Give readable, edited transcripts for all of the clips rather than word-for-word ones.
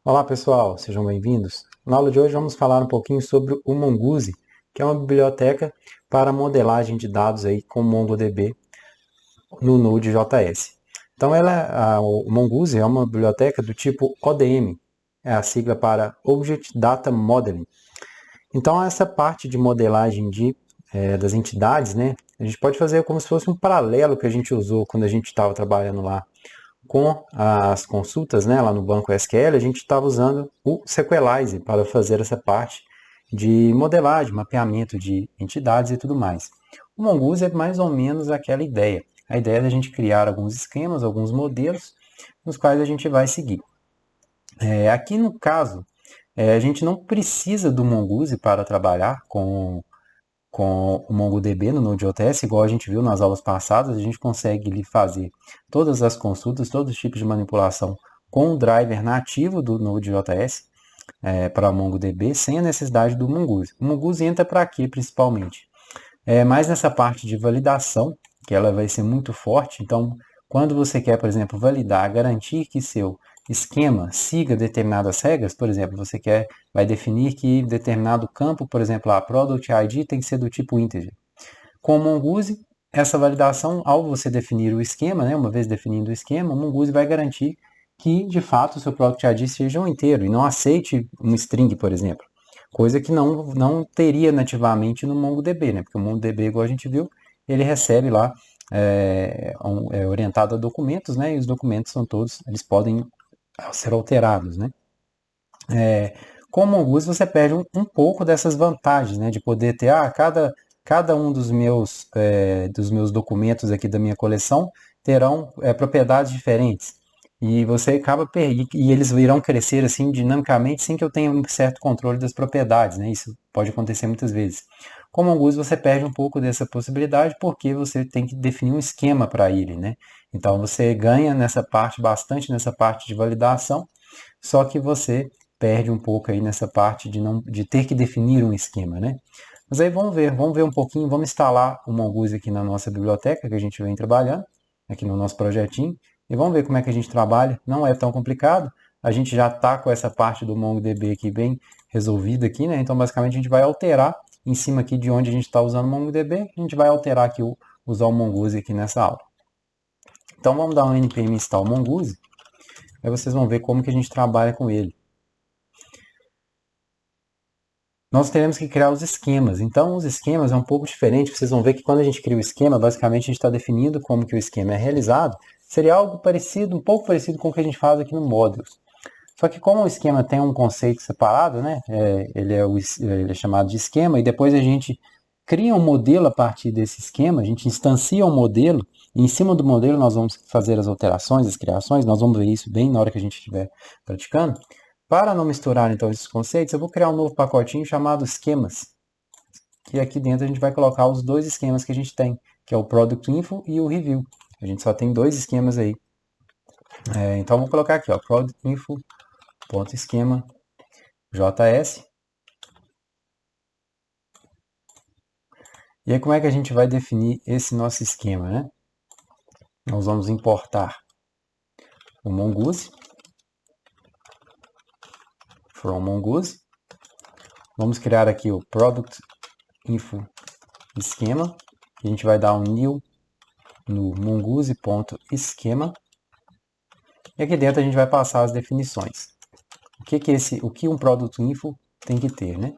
Olá pessoal, sejam bem-vindos. Na aula de hoje vamos falar um pouquinho sobre o Mongoose, que é uma biblioteca para modelagem de dados aí com MongoDB no Node.js. Então o Mongoose é uma biblioteca do tipo ODM, é a sigla para Object Data Modeling. Então essa parte de modelagem das entidades, né, a gente pode fazer como se fosse um paralelo que a gente usou quando a gente estava trabalhando lá com as consultas, né, lá no banco SQL, a gente estava usando o Sequelize para fazer essa parte de modelagem, mapeamento de entidades e tudo mais. O Mongoose é mais ou menos aquela ideia. A ideia é a gente criar alguns esquemas, alguns modelos, nos quais a gente vai seguir. Aqui no caso, a gente não precisa do Mongoose para trabalhar com o MongoDB no Node.js, igual a gente viu nas aulas passadas, a gente consegue fazer todas as consultas, todos os tipos de manipulação com o driver nativo do Node.js para o MongoDB, sem a necessidade do Mongoose. O Mongoose entra para quê, principalmente? Mais nessa parte de validação, que ela vai ser muito forte. Então, quando você quer, por exemplo, validar, garantir que seu esquema siga determinadas regras, por exemplo, vai definir que determinado campo, por exemplo, a Product ID tem que ser do tipo integer. Com o Mongoose, essa validação, ao você definir o esquema, né, uma vez definindo o esquema, o Mongoose vai garantir que, de fato, o seu Product ID seja um inteiro e não aceite um string, por exemplo. Coisa que não teria nativamente no MongoDB, né? Porque o MongoDB, igual a gente viu, ele recebe lá orientado a documentos, né? E os documentos são todos, eles podem ser alterados, né? Com o Mongoose você perde um pouco dessas vantagens, né? De poder ter, cada um dos meus documentos aqui da minha coleção terão propriedades diferentes. E você acaba e eles irão crescer assim dinamicamente sem que eu tenha um certo controle das propriedades, né? Isso pode acontecer muitas vezes. Com o Mongoose você perde um pouco dessa possibilidade porque você tem que definir um esquema para ele, né? Então você ganha bastante nessa parte de validação, só que você perde um pouco aí nessa parte de ter que definir um esquema, né? Mas aí vamos ver um pouquinho, vamos instalar o Mongoose aqui na nossa biblioteca que a gente vem trabalhando, aqui no nosso projetinho, e vamos ver como é que a gente trabalha. Não é tão complicado, a gente já está com essa parte do MongoDB aqui bem resolvida aqui, né? Então basicamente a gente vai alterar em cima aqui de onde a gente está usando o MongoDB, a gente vai alterar aqui, usar o Mongoose aqui nessa aula. Então vamos dar um npm install Mongoose, aí vocês vão ver como que a gente trabalha com ele. Nós teremos que criar os esquemas. Então, os esquemas é um pouco diferente. Vocês vão ver que quando a gente cria o esquema, basicamente a gente está definindo como que o esquema é realizado. Seria algo parecido, um pouco parecido com o que a gente faz aqui no Modules. Só que como o esquema tem um conceito separado, né? Ele é chamado de esquema, e depois a gente cria um modelo a partir desse esquema, a gente instancia um modelo, e em cima do modelo nós vamos fazer as alterações, as criações, nós vamos ver isso bem na hora que a gente estiver praticando. Para não misturar então esses conceitos, eu vou criar um novo pacotinho chamado esquemas. E aqui dentro a gente vai colocar os dois esquemas que a gente tem, que é o Product Info e o Review. A gente só tem dois esquemas aí. Então vou colocar aqui, ó, Product Info.esquema JS. E aí como é que a gente vai definir esse nosso esquema, né? Nós vamos importar o Mongoose. From Mongoose. Vamos criar aqui o Product Info esquema. A gente vai dar um new no mongoose.esquema. E aqui dentro a gente vai passar as definições. O que um Product Info tem que ter, né?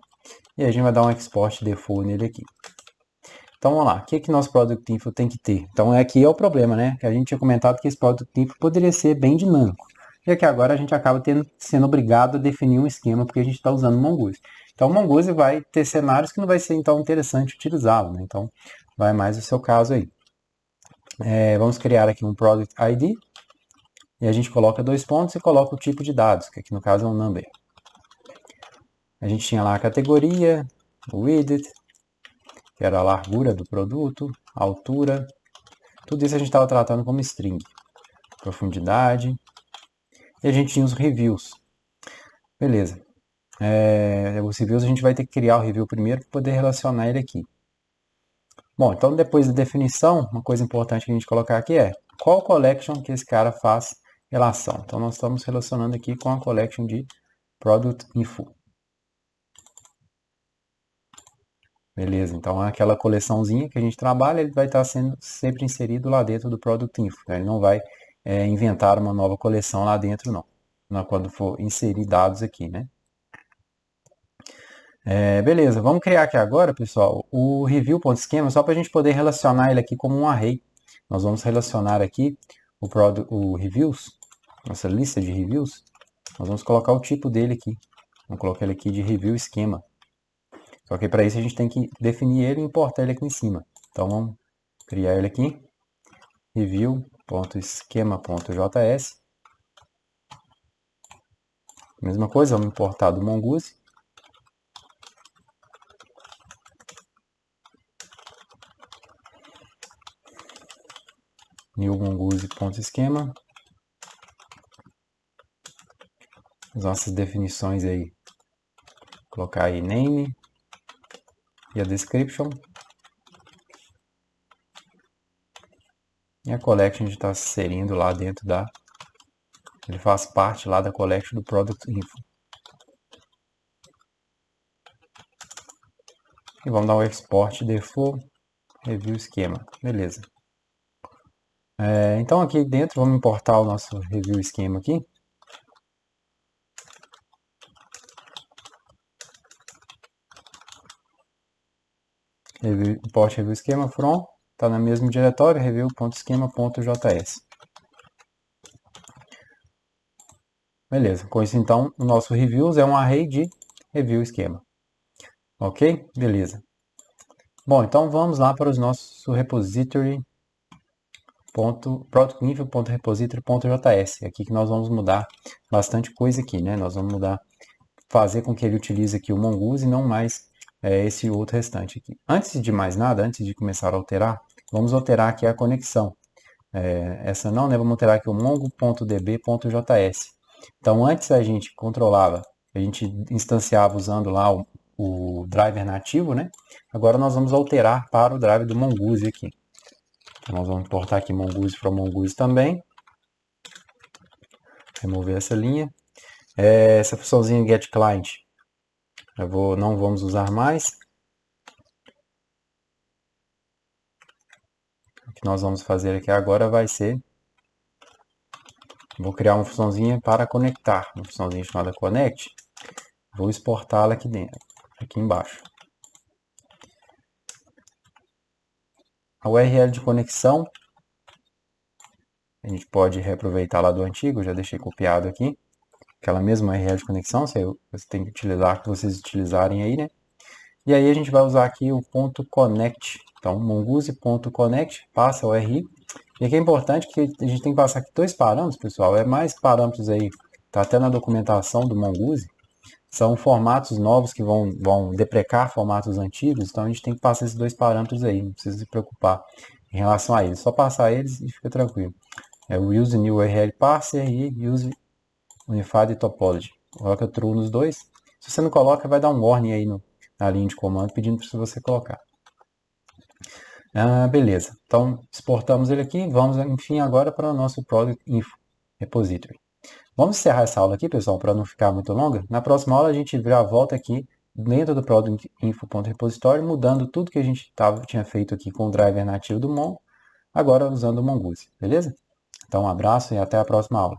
E aí a gente vai dar um export default nele aqui. Então vamos lá, o que nosso Product Info tem que ter? Então aqui é o problema, né? Que a gente tinha comentado que esse Product Info poderia ser bem dinâmico. E aqui agora a gente acaba sendo obrigado a definir um esquema porque a gente está usando o Mongoose. Então o Mongoose vai ter cenários que não vai ser então interessante utilizá-lo, né? Então vai mais o seu caso aí. Vamos criar aqui um Product ID. E a gente coloca 2 pontos e coloca o tipo de dados, que aqui no caso é um number. A gente tinha lá a categoria, o width, que era a largura do produto, a altura. Tudo isso a gente estava tratando como string. Profundidade. E a gente tinha os reviews. Beleza. Os reviews a gente vai ter que criar o review primeiro para poder relacionar ele aqui. Bom, então depois da definição, uma coisa importante que a gente colocar aqui é qual collection que esse cara faz relação. Então nós estamos relacionando aqui com a collection de product info. Beleza, então aquela coleçãozinha que a gente trabalha, ele vai estar sendo sempre inserido lá dentro do product info. Ele não vai inventar uma nova coleção lá dentro, não, quando for inserir dados aqui, né? Beleza, vamos criar aqui agora, pessoal, o review.schema, só para a gente poder relacionar ele aqui como um array. Nós vamos relacionar aqui o reviews, nossa lista de reviews. Nós vamos colocar o tipo dele aqui. Vamos colocar ele aqui de review schema. Só que para isso a gente tem que definir ele e importar ele aqui em cima. Então vamos criar ele aqui, review.schema.js. Mesma coisa, vamos importar do Mongoose. New mongoose.schema. As nossas definições aí. Colocar aí name e a description. E a collection a gente está inserindo lá dentro da... Ele faz parte lá da collection do product info. E vamos dar um export default review schema. Beleza. Então aqui dentro vamos importar o nosso review schema aqui. Import review schema from, está no mesmo diretório, review.schema.js. Beleza, com isso então o nosso reviews é um array de review schema. Ok? Beleza. Bom, então vamos lá para os nossos repository productinfo.repository.js. Aqui que nós vamos mudar bastante coisa aqui, né? Nós vamos fazer com que ele utilize aqui o Mongoose e não mais esse outro restante aqui. Antes de mais nada, antes de começar a alterar, vamos alterar aqui a conexão. Essa não, né? Vamos alterar aqui o mongo.db.js. Então, antes a gente controlava, a gente instanciava usando lá o driver nativo, né? Agora nós vamos alterar para o driver do Mongoose aqui. Então, nós vamos importar aqui Mongoose from Mongoose também. Remover essa linha. Essa funçãozinha getClient, não vamos usar mais. O que nós vamos fazer aqui agora vai ser... Vou criar uma funçãozinha para conectar, uma funçãozinha chamada connect. Vou exportá-la aqui dentro, aqui embaixo. A URL de conexão, a gente pode reaproveitar lá do antigo, já deixei copiado aqui. Aquela mesma URL de conexão, você tem que utilizar, que vocês utilizarem aí, né? E aí a gente vai usar aqui o .connect. Então, mongoose.connect, passa a URI. E aqui é importante que a gente tem que passar aqui dois parâmetros, pessoal. Mais parâmetros aí, tá até na documentação do Mongoose. São formatos novos que vão deprecar formatos antigos. Então, a gente tem que passar esses dois parâmetros aí. Não precisa se preocupar em relação a eles. Só passar eles e fica tranquilo. O use new URL parser e use unified topology. Coloca true nos dois. Se você não coloca, vai dar um warning aí na linha de comando pedindo para você colocar. Beleza. Então, exportamos ele aqui. Vamos, enfim, agora para o nosso Product Info Repository. Vamos encerrar essa aula aqui, pessoal, para não ficar muito longa. Na próxima aula, a gente vira a volta aqui dentro do Product Info.repository, mudando tudo que a gente tinha feito aqui com o driver nativo do Mongo, agora usando o Mongoose. Beleza? Então, um abraço e até a próxima aula.